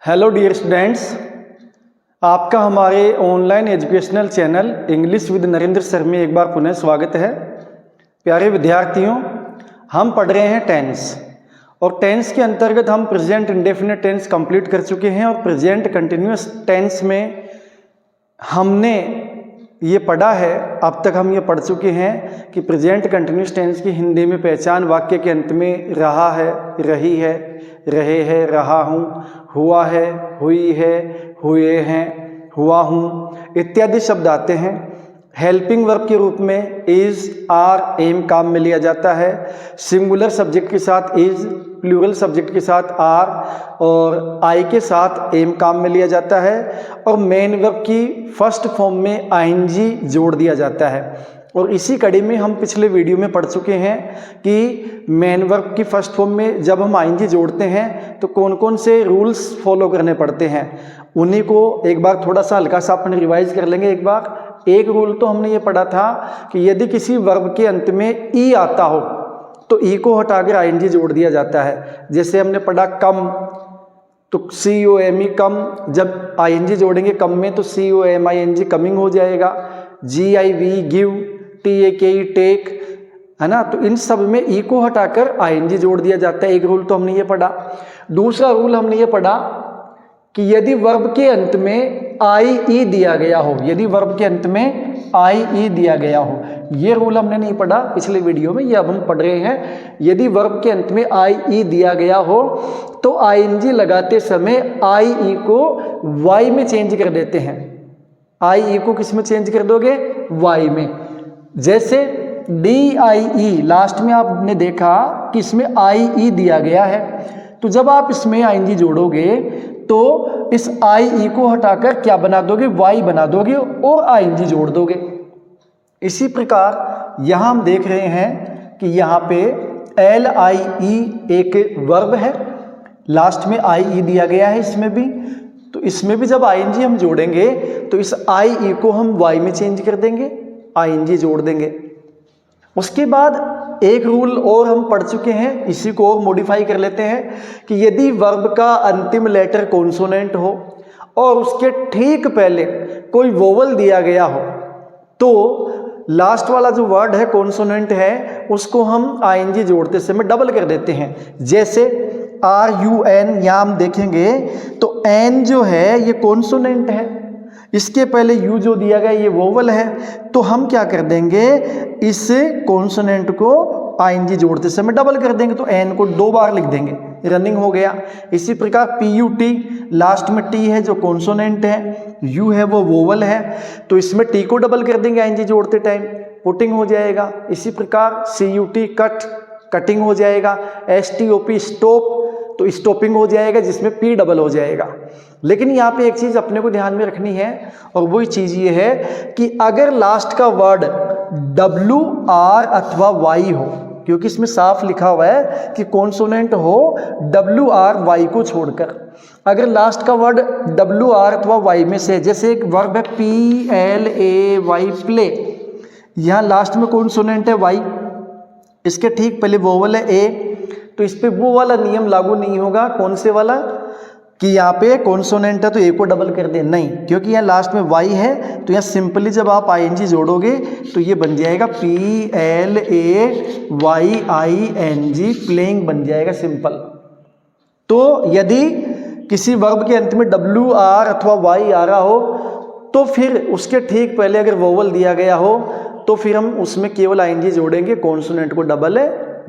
Hello dear students, आपका हमारे online educational channel English with Narendra sir में एक बार पुनः स्वागत है। प्यारे विद्यार्थियों, हम पढ़ रहे हैं टेंस और टेंस के अंतर्गत हम प्रेजेंट इंडेफिनिट टेंस कंप्लीट कर चुके हैं और प्रेजेंट कंटिन्यूअस टेंस में हमने ये पढ़ा है, अब तक हम ये पढ़ चुके हैं कि प्रेजेंट कंटिन्यूअस टेंस की हिंदी में पहचान वाक्य के अंत में रहा है, रही है, रहे हैं, रहा हूँ, हुआ है, हुई है, हुए हैं, हुआ हूँ इत्यादि शब्द आते हैं। हेल्पिंग वर्ब के रूप में इज, आर, एम काम में लिया जाता है। सिंगुलर सब्जेक्ट के साथ इज, प्लूरल सब्जेक्ट के साथ आर और आई के साथ एम काम में लिया जाता है। और मेन वर्ब की फर्स्ट फॉर्म में आईएनजी जोड़ दिया जाता है। और इसी कड़ी में हम पिछले वीडियो में पढ़ चुके हैं कि मेन वर्ब की फर्स्ट फॉर्म में जब हम आईएनजी जोड़ते हैं तो कौन कौन से रूल्स फॉलो करने पड़ते हैं, उन्हीं को एक बार थोड़ा सा हल्का सा अपन रिवाइज कर लेंगे। एक रूल तो हमने ये पढ़ा था कि यदि किसी वर्ब के अंत में ई आता हो तो ई को हटाकर आईएनजी जोड़ दिया जाता है। जैसे हमने पढ़ा कम, तो COME कम, जब आईएनजी जोड़ेंगे कम में तो COMING कमिंग हो जाएगा। GIV गिव, TAKE टेक, है ना। तो इन सब में ई को हटाकर आईएनजी जोड़ दिया जाता है। एक रूल तो हमने ये पढ़ा। दूसरा रूल हमने ये पढ़ा कि यदि वर्ब के अंत में IE दिया गया हो, यदि वर्ब के अंत में IE दिया गया हो, ये रूल हमने नहीं पढ़ा पिछले वीडियो में, ये अब हम पढ़ रहे हैं। यदि वर्ब के अंत में IE दिया गया हो तो ING लगाते समय IE को Y में चेंज कर देते हैं। IE को किस में चेंज कर दोगे? Y में। जैसे DIE लास्ट में आपने देखा कि इसमें IE दिया गया है, तो जब आप इसमें ING जोड़ोगे तो इस IE को हटाकर क्या बना दोगे? Y बना दोगे और ING जोड़ दोगे। इसी प्रकार यहाँ हम देख रहे हैं कि यहाँ पे LIE एक वर्ब है, लास्ट में IE दिया गया है इसमें भी, तो इसमें भी जब ING हम जोड़ेंगे तो इस IE को हम Y में चेंज कर देंगे, ING जोड़ देंगे। उसके बाद एक रूल और हम पढ़ चुके हैं, इसी को और मॉडिफाई कर लेते हैं कि यदि वर्ब का अंतिम लेटर कॉन्सोनेंट हो और उसके ठीक पहले कोई वोवल दिया गया हो तो लास्ट वाला जो वर्ड है कॉन्सोनेंट है उसको हम ING जोड़ते समय डबल कर देते हैं। जैसे RUN, यहाँ हम देखेंगे तो N जो है ये कॉन्सोनेंट है, इसके पहले यू जो दिया गया ये वोवल है, तो हम क्या कर देंगे, इस कॉन्सोनेंट को ING जोड़ते समय डबल कर देंगे, तो एन को 2 बार लिख देंगे, रनिंग हो गया। इसी प्रकार PUT, लास्ट में टी है जो कॉन्सोनेंट है, यू है वो वोवल है, तो इसमें टी को डबल कर देंगे ING जोड़ते टाइम, पुटिंग हो जाएगा। इसी प्रकार CUT कट, कटिंग हो जाएगा। STOP स्टॉप, तो स्टॉपिंग हो जाएगा जिसमें P डबल हो जाएगा। लेकिन यहाँ पे एक चीज़ अपने को ध्यान में रखनी है और वही चीज़ ये है कि अगर लास्ट का वर्ड WR अथवा Y हो, क्योंकि इसमें साफ लिखा हुआ है कि कॉन्सोनेंट हो WR Y को छोड़कर, अगर लास्ट का वर्ड WR अथवा Y में से, जैसे एक वर्ब है PLAY प्ले, यहाँ लास्ट में कॉन्सोनेंट है Y, इसके ठीक पहले वोवल है A, तो इस पे वो वाला नियम लागू नहीं होगा। कौन से वाला? कि यहाँ पे कॉन्सोनेंट है तो ए को डबल कर दे, नहीं, क्योंकि यहाँ लास्ट में वाई है, तो यहाँ सिंपली जब आप ING जोड़ोगे तो ये बन जाएगा PLAYING, प्लेइंग बन जाएगा सिंपल। तो यदि किसी वर्ब के अंत में WR अथवा Y आ रहा हो तो फिर उसके ठीक पहले अगर वोवल दिया गया हो तो फिर हम उसमें केवल ING जोड़ेंगे, कॉन्सोनेंट को डबल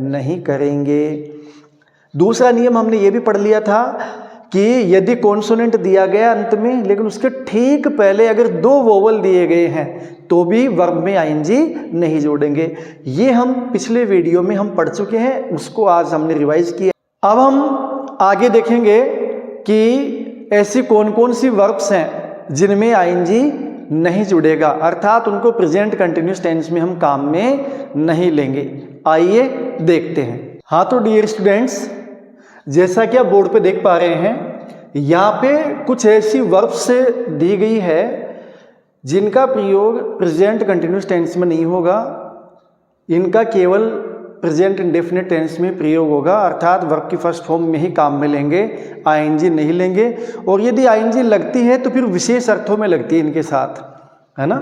नहीं करेंगे। दूसरा नियम हमने ये भी पढ़ लिया था कि यदि कॉन्सोनेंट दिया गया अंत में लेकिन उसके ठीक पहले अगर 2 वोवल दिए गए हैं तो भी वर्ब में ING नहीं जोड़ेंगे। ये हम पिछले वीडियो में हम पढ़ चुके हैं, उसको आज हमने रिवाइज किया। अब हम आगे देखेंगे कि ऐसी कौन कौन सी वर्ब्स हैं जिनमें ING नहीं जुड़ेगा, अर्थात उनको प्रेजेंट कंटिन्यूअस टेंस में हम काम में नहीं लेंगे। आइए देखते हैं। हाँ, तो डियर स्टूडेंट्स, जैसा कि आप बोर्ड पे देख पा रहे हैं, यहाँ पे कुछ ऐसी वर्ब्स दी गई है जिनका प्रयोग प्रेजेंट कंटिन्यूअस टेंस में नहीं होगा, इनका केवल प्रेजेंट इंडेफिनिट टेंस में प्रयोग होगा, अर्थात वर्ब की फर्स्ट फॉर्म में ही काम में लेंगे, आईएनजी नहीं लेंगे। और यदि आईएनजी लगती है तो फिर विशेष अर्थों में लगती है इनके साथ, है ना।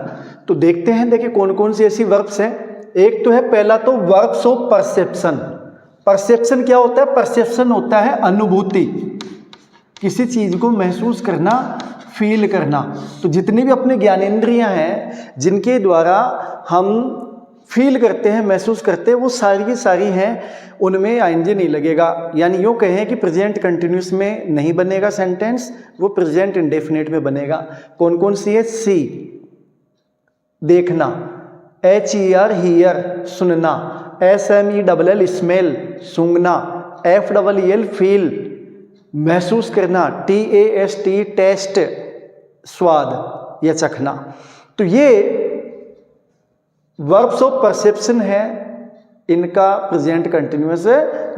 तो देखते हैं, देखिए कौन कौन सी ऐसी वर्ब्स हैं। एक तो है पहला तो वर्ब्स ऑफ परसेप्शन। परसेप्शन क्या होता है? परसेप्शन होता है अनुभूति, किसी चीज को महसूस करना, फील करना। तो जितनी भी अपने ज्ञानेंद्रियां हैं जिनके द्वारा हम फील करते हैं, महसूस करते हैं, वो सारी की सारी हैं, उनमें आईएनजी नहीं लगेगा। यानी यूँ कहें कि प्रेजेंट कंटिन्यूस में नहीं बनेगा सेंटेंस, वो प्रेजेंट इंडेफिनिट में बनेगा। कौन कौन सी है? सी देखना, HER हियर सुनना, SMELL स्मेल सूंघना, FEEL फील महसूस करना, TAST टेस्ट स्वाद या चखना। तो ये वर्ब्स ऑफ परसेप्शन है, इनका प्रेजेंट कंटिन्यूअस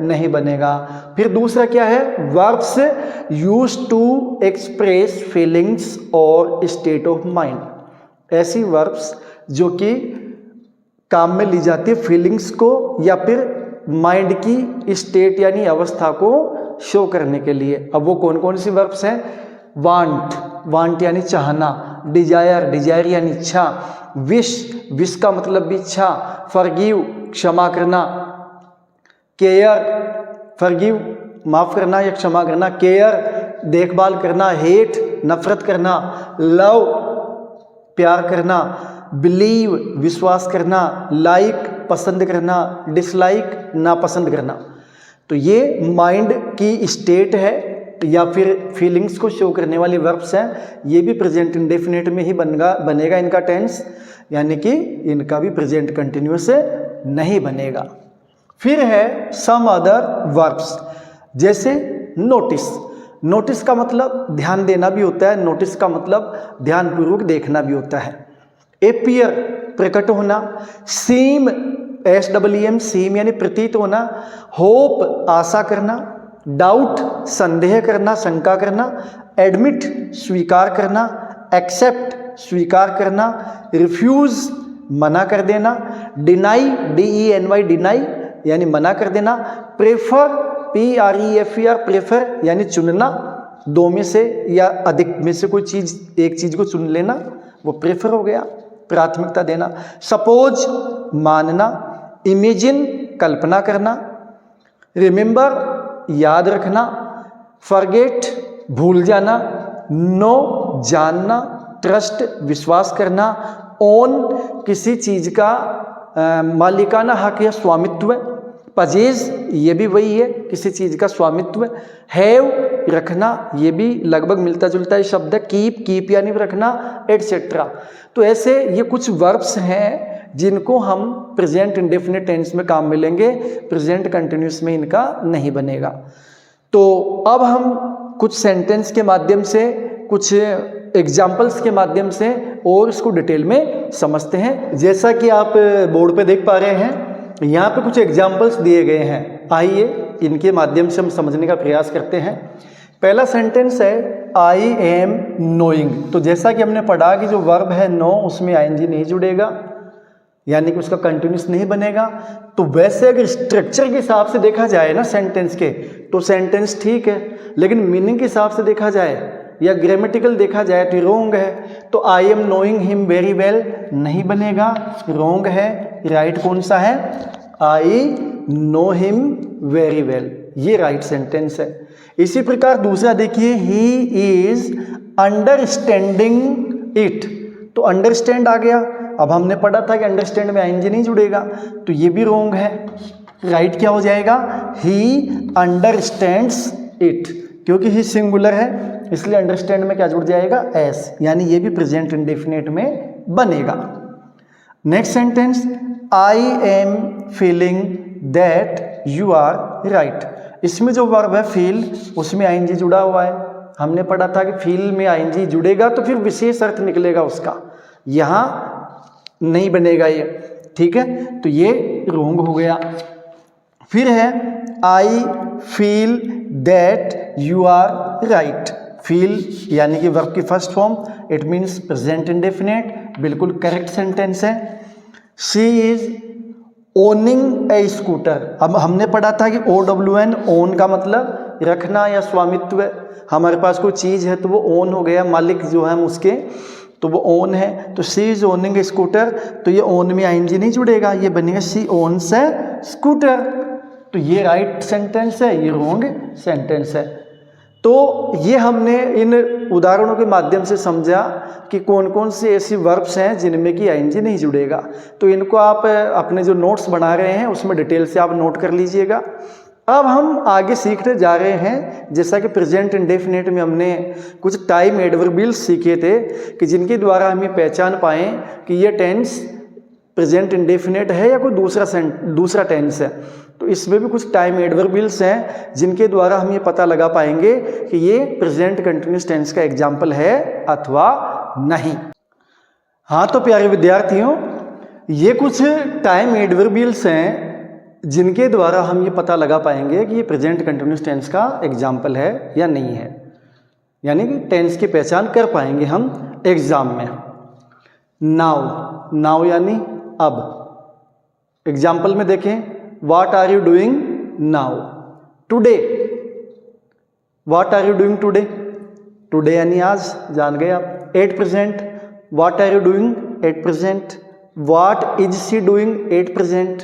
नहीं बनेगा। फिर दूसरा क्या है? Verbs used to express feelings और स्टेट ऑफ माइंड। ऐसी वर्ब्स जो कि काम में ली जाती है फीलिंग्स को या फिर माइंड की स्टेट यानी अवस्था को शो करने के लिए। अब वो कौन कौन सी वर्ब्स हैं? वांट यानी चाहना, डिजायर यानी इच्छा, विश का मतलब भी इच्छा, फॉरगिव क्षमा करना, केयर फॉरगिव माफ करना या क्षमा करना, केयर देखभाल करना, हेट नफरत करना, लव प्यार करना, बिलीव विश्वास करना, लाइक पसंद करना, डिसलाइक नापसंद करना। तो ये माइंड की स्टेट है या फिर फीलिंग्स को शो करने वाली वर्ब्स हैं। ये भी प्रेजेंट इंडेफिनिट में ही बनेगा इनका टेंस, यानी कि इनका भी प्रेजेंट कंटिन्यूअस नहीं बनेगा। फिर है सम अदर वर्ब्स, जैसे नोटिस। नोटिस का मतलब ध्यान देना भी होता है, नोटिस का मतलब ध्यानपूर्वक देखना भी होता है। एपियर प्रकट होना, सीम SEEM सीम यानी प्रतीत होना, होप आशा करना, डाउट संदेह करना, शंका करना, एडमिट स्वीकार करना, एक्सेप्ट स्वीकार करना, रिफ्यूज मना कर देना, डिनाई DENY डिनाई यानी मना कर देना, प्रेफर PREFER प्रेफर यानी चुनना, दो में से या अधिक में से कोई चीज, एक चीज को चुन लेना, वो प्रेफर हो गया, प्राथमिकता देना। सपोज मानना, इमेजिन कल्पना करना, रिमेंबर याद रखना, फॉरगेट भूल जाना, नो जानना, ट्रस्ट विश्वास करना, ओन किसी चीज का मालिकाना हक या स्वामित्व, पजेज ये भी वही है, किसी चीज का स्वामित्व, हैव रखना, ये भी लगभग मिलता जुलता है शब्द है, कीप यानी रखना, एटसेट्रा। तो ऐसे ये कुछ वर्ब्स हैं जिनको हम प्रेजेंट इंडेफिनिट टेंस में काम में लेंगे, प्रेजेंट कंटिन्यूस में इनका नहीं बनेगा। तो अब हम कुछ सेंटेंस के माध्यम से, कुछ एग्जाम्पल्स के माध्यम से और इसको डिटेल में समझते हैं। जैसा कि आप बोर्ड पे देख पा रहे हैं, यहाँ पे कुछ एग्जाम्पल्स दिए गए हैं, आइए इनके माध्यम से हम समझने का प्रयास करते हैं। पहला सेंटेंस है आई एम नोइंग। तो जैसा कि हमने पढ़ा कि जो वर्ब है नो, उसमें आईएनजी नहीं जुड़ेगा, यानी कि उसका कंटिन्यूस नहीं बनेगा। तो वैसे अगर स्ट्रक्चर के हिसाब से देखा जाए ना सेंटेंस के, तो सेंटेंस ठीक है, लेकिन मीनिंग के हिसाब से देखा जाए या ग्रामेटिकल देखा जाए तो रोंग है। तो I am knowing him very well नहीं बनेगा, रोंग है। राइट कौन सा है? I know him very well, ये राइट सेंटेंस है। इसी प्रकार दूसरा देखिए, ही इज अंडरस्टैंडिंग इट। तो अंडरस्टैंड आ गया, अब हमने पढ़ा था कि अंडरस्टैंड में आईएनजी नहीं जुड़ेगा, तो ये भी रोंग है। राइट क्या हो जाएगा? ही अंडरस्टैंड्स इट, क्योंकि ही सिंगुलर है इसलिए अंडरस्टैंड में क्या जुड़ जाएगा? एस, यानी ये भी प्रेजेंट इंडेफिनिट में बनेगा। Next sentence, I am feeling that you are right. इसमें जो वर्ब है फील, उसमें आईएनजी जुड़ा हुआ है। हमने पढ़ा था कि फील में आईएनजी जुड़ेगा तो फिर विशेष अर्थ निकलेगा उसका, यहाँ नहीं बनेगा ये, ठीक है। तो ये रोंग हो गया। फिर है I feel that you are right. Feel यानी कि वर्ब की first form, it means present indefinite, बिल्कुल करेक्ट सेंटेंस है। She is owning a scooter. अब हमने पढ़ा था कि OWN ओन का मतलब रखना या स्वामित्व। हमारे पास कोई चीज़ है तो वो ओन हो गया, मालिक जो है हम उसके, तो वो ओन है। तो सी इज ओनिंग ए स्कूटर, तो ये ओन में आईएनजी नहीं जुड़ेगा, ये बनेगा सी ओन्स ए स्कूटर। तो ये राइट सेंटेंस है, ये रॉन्ग सेंटेंस है। तो ये हमने इन उदाहरणों के माध्यम से समझा कि कौन कौन से ऐसी वर्ब्स हैं जिनमें कि आईएनजी नहीं जुड़ेगा। तो इनको आप अपने जो नोट्स बना रहे हैं उसमें डिटेल से आप नोट कर लीजिएगा। अब हम आगे सीखते जा रहे हैं। जैसा कि प्रेजेंट इंडेफिनिट में हमने कुछ टाइम एडवर्बियल्स सीखे थे कि जिनके द्वारा हम ये पहचान पाएँ कि ये टेंस प्रेजेंट इंडेफिनिट है या कोई दूसरा टेंस है। तो इसमें भी कुछ टाइम एडवर्बियल्स हैं जिनके द्वारा हम ये पता लगा पाएंगे कि ये प्रेजेंट कंटिन्यूस टेंस का एग्जाम्पल है अथवा नहीं। हाँ, तो प्यारे विद्यार्थियों, ये कुछ टाइम एडवर्बियल्स हैं जिनके द्वारा हम ये पता लगा पाएंगे कि ये प्रेजेंट कंटिन्यूस टेंस का एग्जाम्पल है या नहीं है, यानी कि टेंस की पहचान कर पाएंगे हम एग्जाम में। नाउ, नाउ यानी अब। एग्जाम्पल में देखें, what are you doing now. Today, what are you doing today. Today यानी आज, जान गए आप। At present, what are you doing at present. What is she doing at present.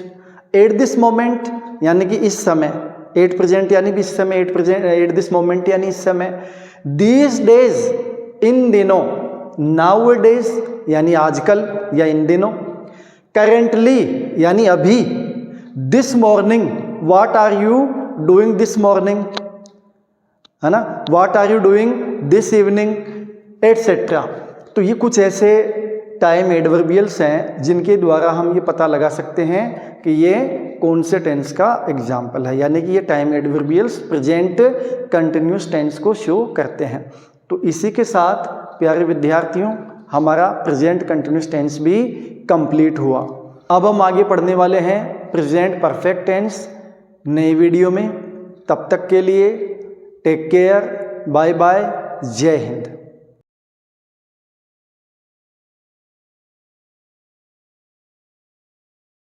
At this moment यानी कि इस समय। एट प्रेजेंट यानी कि इस समय, एट दिस मोमेंट यानी इस समय। दीज डेज, इन दिनों। नाउ डेज यानी आजकल या इन दिनों। करेंटली यानी अभी। This morning, what are you doing this morning, है ना। What are you doing this evening, etcetera. तो ये कुछ ऐसे टाइम एडवर्बियल्स हैं जिनके द्वारा हम ये पता लगा सकते हैं कि ये कौन से टेंस का एग्जाम्पल है, यानी कि ये time adverbials present continuous tense को शो करते हैं। तो इसी के साथ प्यारे विद्यार्थियों, हमारा प्रेजेंट कंटिन्यूस टेंस भी कंप्लीट हुआ। अब हम आगे पढ़ने वाले हैं प्रेजेंट परफेक्ट टेंस नई वीडियो में। तब तक के लिए टेक केयर, बाय बाय, जय हिंद।